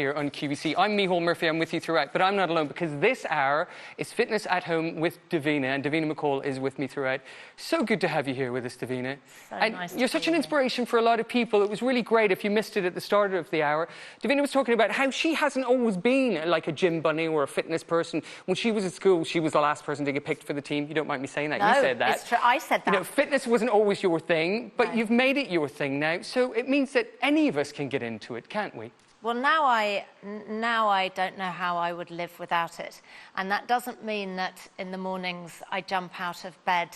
Here on QVC. I'm Micheál Murphy, I'm with you throughout, but I'm not alone because this hour is Fitness at Home with Davina, and Davina McCall is with me throughout. So good to have you here with us, Davina. So and nice you're such an inspiration for a lot of people. It was really great if you missed it at the start of the hour. Davina was talking about how she hasn't always been like a gym bunny or a fitness person. When she was at school, she was the last person to get picked for the team. You don't mind me saying that, no, you said that. It's true. I said that. You know, fitness wasn't always your thing, but you've made it your thing now, so it means that any of us can get into it, can't we? Well, now I don't know how I would live without it. And that doesn't mean that in the mornings I jump out of bed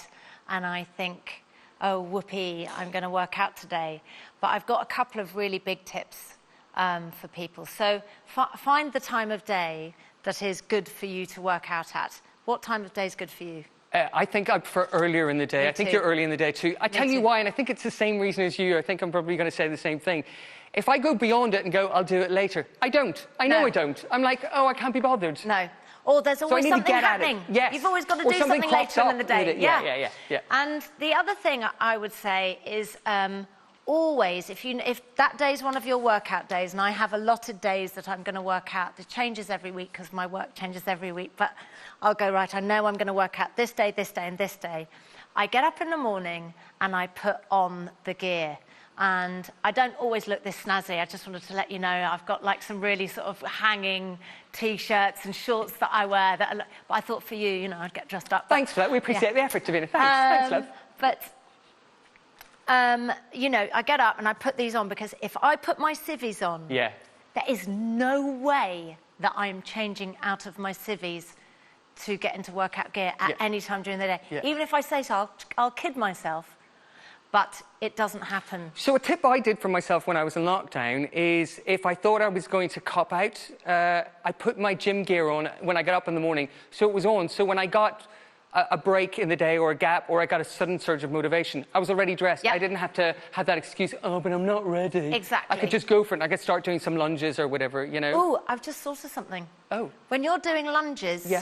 and I think, oh, whoopee, I'm going to work out today. But I've got a couple of really big tips for people. So find the time of day that is good for you to work out at. What time of day is good for you? I think I prefer earlier in the day. I think you're early in the day too. I tell you why, and I think it's the same reason as you. I think I'm probably going to say the same thing. If I go beyond it and go, I'll do it later, I don't. I know I don't. I'm like, oh, I can't be bothered. No. Or there's always something happening. Yes. You've always got to do something later in the day. Yeah. And the other thing I would say is always, if that day is one of your workout days, and I have allotted days that I'm going to work out, it changes every week because my work changes every week, but I'll go, right, I know I'm going to work out this day, and this day. I get up in the morning and I put on the gear. And I don't always look this snazzy. I just wanted to let you know I've got like some really sort of hanging T-shirts and shorts that I wear. But I thought for you, you know, I'd get dressed up. Thanks for that. We appreciate the effort, Davina. Thanks, love. But, you know, I get up and I put these on because if I put my civvies on, there is no way that I'm changing out of my civvies to get into workout gear at any time during the day. Even if I say so, I'll kid myself. But it doesn't happen. So a tip I did for myself when I was in lockdown is if I thought I was going to cop out, I put my gym gear on when I got up in the morning, so it was on. So when I got a break in the day or a gap or I got a sudden surge of motivation, I was already dressed. I didn't have to have that excuse, oh, but I'm not ready. Exactly. I could just go for it and I could start doing some lunges or whatever, you know. Oh, I've just thought of something. Oh. When you're doing lunges,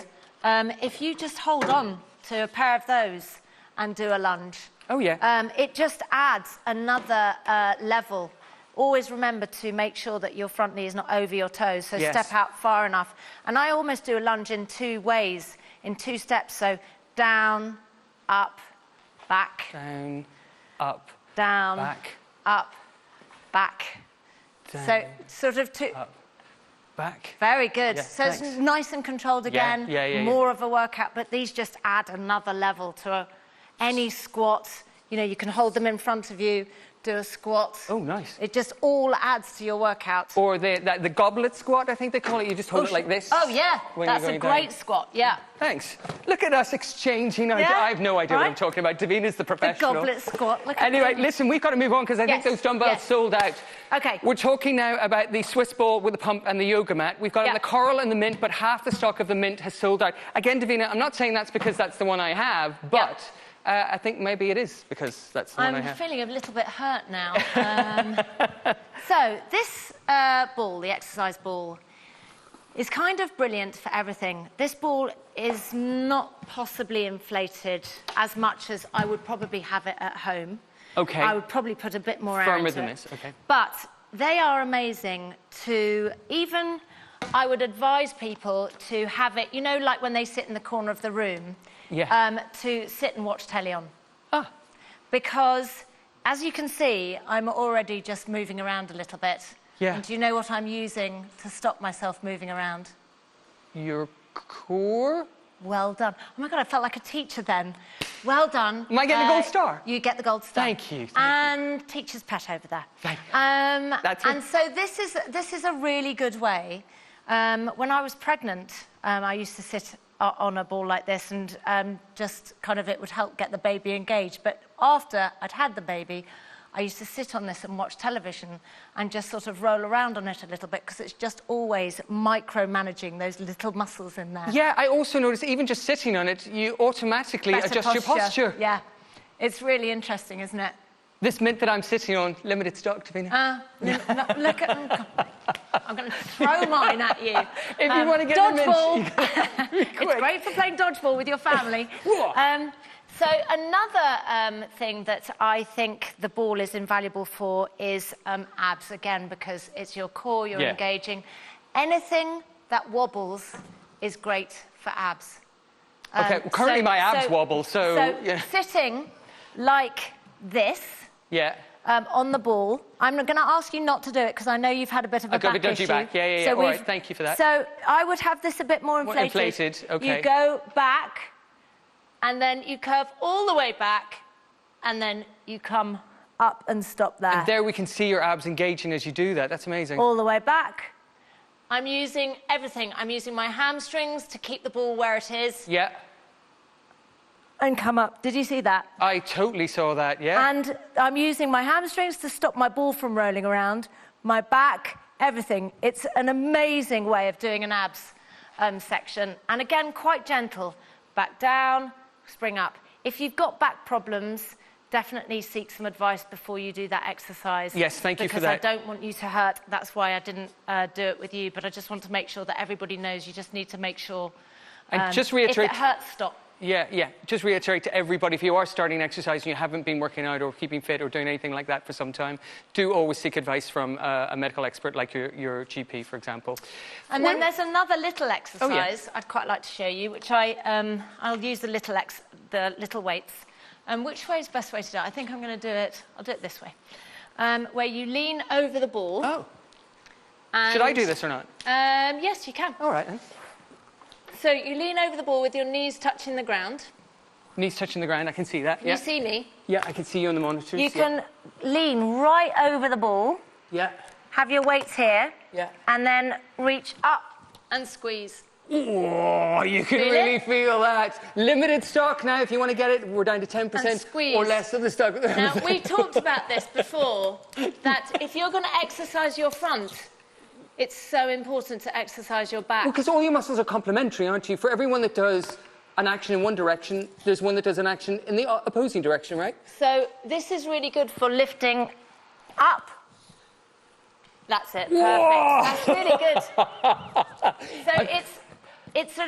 if you just hold on to a pair of those and do a lunge, it just adds another level. Always remember to make sure that your front knee is not over your toes, so step out far enough. And I almost do a lunge in two ways, in two steps. So down, up, back. Down, up, down, back. Up, back. Down, so sort of two. Up, back. Very good. So it's nice and controlled again. More of a workout, but these just add another level to any squat. You know, you can hold them in front of you, do a squat. Oh, nice. It just all adds to your workout. Or the goblet squat, I think they call it. You just hold it like this. Oh, yeah. That's a great squat, Thanks. Look at us exchanging. I have no idea what I'm talking about. Davina's the professional. The goblet squat. Look at anyway, listen, we've got to move on because I think those dumbbells sold out. Okay. We're talking now about the Swiss ball with the pump and the yoga mat. We've got the coral and the mint, but half the stock of the mint has sold out. Again, Davina, I'm not saying that's because that's the one I have, but... I think maybe it is because that's the one I have. I'm feeling a little bit hurt now. So this ball, the exercise ball, is kind of brilliant for everything. This ball is not possibly inflated as much as I would probably have it at home. Okay. I would probably put a bit more air into it. Firmer than this, okay. But they are amazing to even... I would advise people to have it, you know, like when they sit in the corner of the room, to sit and watch telly on. Because, as you can see, I'm already just moving around a little bit. And do you know what I'm using to stop myself moving around? Your core? Well done. Oh, my God, I felt like a teacher then. Well done. Am I getting the gold star? You get the gold star. Thank you. And teacher's pet over there. Thank you. That's it. And so this is a really good way. When I was pregnant, I used to sit on a ball like this and just kind of it would help get the baby engaged. But after I'd had the baby, I used to sit on this and watch television and just sort of roll around on it a little bit because it's just always micromanaging those little muscles in there. Yeah, I also noticed even just sitting on it, you automatically adjust your posture. Yeah, it's really interesting, isn't it? This mint that I'm sitting on, limited stock, Davina. Look at... I'm going to throw mine at you. If you want to get dodgeball. It's great for playing dodgeball with your family. So another thing that I think the ball is invaluable for is abs, again, because it's your core, you're engaging. anything that wobbles is great for abs. Okay, currently my abs wobble, so yeah. Sitting like this. Yeah. On the ball. I'm going to ask you not to do it because I know you've had a bit of a back issue. I've got a dodgy back. Yeah. So all right, thank you for that. So I would have this a bit more inflated. More inflated, okay. You go back, and then you curve all the way back, and then you come up and stop there. And there we can see your abs engaging as you do that. That's amazing. All the way back. I'm using everything. I'm using my hamstrings to keep the ball where it is. Yeah. And come up. Did you see that? I totally saw that, yeah. And I'm using my hamstrings to stop my ball from rolling around, my back, everything. It's an amazing way of doing an abs section. And again, quite gentle. Back down, spring up. If you've got back problems, definitely seek some advice before you do that exercise. Yes, thank you for that. Because I don't want you to hurt. That's why I didn't do it with you. But I just want to make sure that everybody knows you just need to make sure. And just reiterate. If it hurts, stop. Yeah. Just reiterate to everybody, if you are starting exercise and you haven't been working out or keeping fit or doing anything like that for some time, do always seek advice from a medical expert like your GP, for example. And then there's another little exercise I'd quite like to show you, which I'll use the little weights. Which way is the best way to do it? I think I'm going to do it. I'll do it this way, where you lean over the ball. Oh. Should I do this or not? Yes, you can. All right then. So you lean over the ball with your knees touching the ground. Knees touching the ground, I can see that. Can you see me? Yeah, I can see you on the monitors. You can lean right over the ball. Yeah. Have your weights here. Yeah. And then reach up and squeeze. Oh, you can really feel that. Limited stock now. If you want to get it, we're down to 10% or less of the stock. Now, we talked about this before, that if you're going to exercise your front, it's so important to exercise your back. Well, because all your muscles are complementary, aren't you? For everyone that does an action in one direction, there's one that does an action in the opposing direction, right? So this is really good for lifting up. That's it. Perfect. Whoa! That's really good.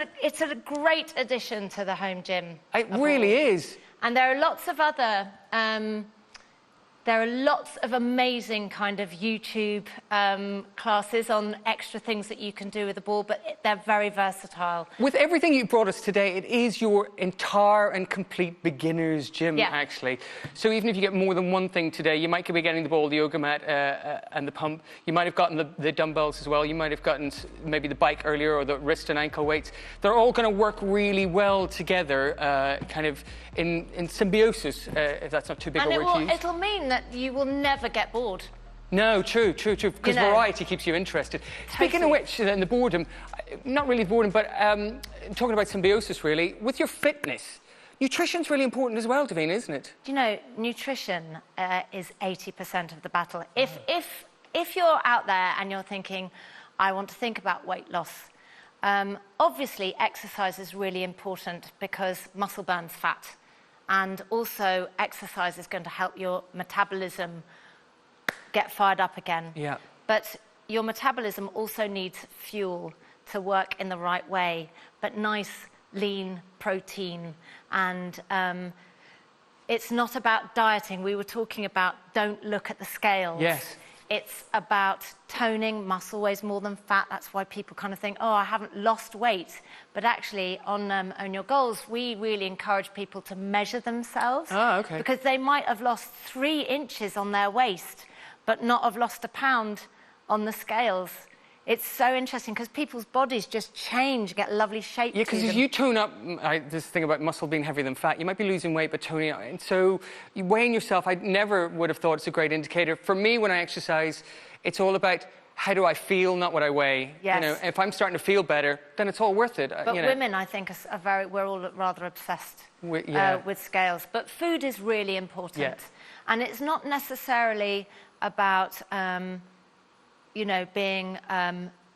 So it's a great addition to the home gym. It really is. And there are lots of other. There are lots of amazing kind of YouTube classes on extra things that you can do with the ball, but they're very versatile. With everything you brought us today, it is your entire and complete beginner's gym, actually. So even if you get more than one thing today, you might be getting the ball, the yoga mat, and the pump. You might have gotten the dumbbells as well. You might have gotten maybe the bike earlier or the wrist and ankle weights. They're all going to work really well together, kind of in symbiosis, if that's not too big a word to use. It'll mean that you will never get bored. No, true. Because variety keeps you interested. Totally. Speaking of which, then the boredom, not really boredom, but talking about symbiosis, really, with your fitness, nutrition's really important as well, Davina, isn't it? You know, nutrition is 80% of the battle. If you're out there and you're thinking, I want to think about weight loss, obviously exercise is really important because muscle burns fat. And also, exercise is going to help your metabolism get fired up again. Yeah. But your metabolism also needs fuel to work in the right way, but nice, lean protein. And it's not about dieting. We were talking about don't look at the scales. Yes. It's about toning. Muscle weighs more than fat. That's why people kind of think, oh, I haven't lost weight. But actually, on Your Goals, we really encourage people to measure themselves. Oh, okay. Because they might have lost 3 inches on their waist, but not have lost a pound on the scales. It's so interesting because people's bodies just change, get lovely shape. Yeah, because as you tone up, this thing about muscle being heavier than fat, you might be losing weight but toning up. And so you weighing yourself, I never would have thought it's a great indicator. For me, when I exercise, it's all about how do I feel, not what I weigh. Yes. You know, if I'm starting to feel better, then it's all worth it. But women, I think, we're all rather obsessed with scales. But food is really important. Yeah. And it's not necessarily about... being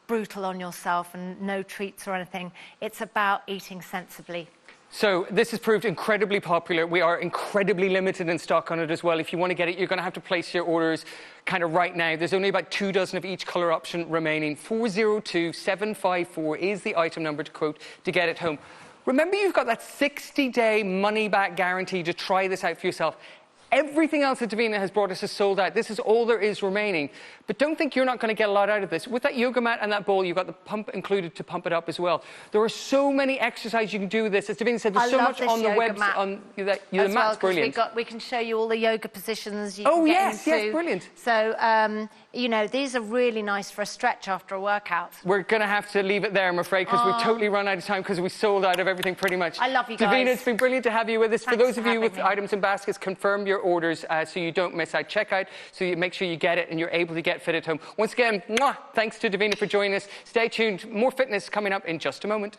brutal on yourself and no treats or anything. It's about eating sensibly. So this has proved incredibly popular. We are incredibly limited in stock on it as well. If you want to get it, you're going to have to place your orders kind of right now. There's only about 2 dozen of each colour option remaining. 402754 is the item number to quote to get it home. Remember, you've got that 60-day money-back guarantee to try this out for yourself. Everything else that Davina has brought us is sold out. This is all there is remaining. But don't think you're not going to get a lot out of this. With that yoga mat and that ball, you've got the pump included to pump it up as well. There are so many exercises you can do with this. As Davina said, there's so much on the website. The mat's brilliant. We can show you all the yoga positions you can get yes, into. yes, brilliant. So, you know, these are really nice for a stretch after a workout. We're going to have to leave it there, I'm afraid, because we've totally run out of time because we sold out of everything pretty much. I love you guys. Davina, it's been brilliant to have you with us. Thanks for those of you with me. items in baskets, confirm your orders so you don't miss out. Check out so you make sure you get it and you're able to get fit at home. Once again, thanks to Davina for joining us. Stay tuned. More fitness coming up in just a moment.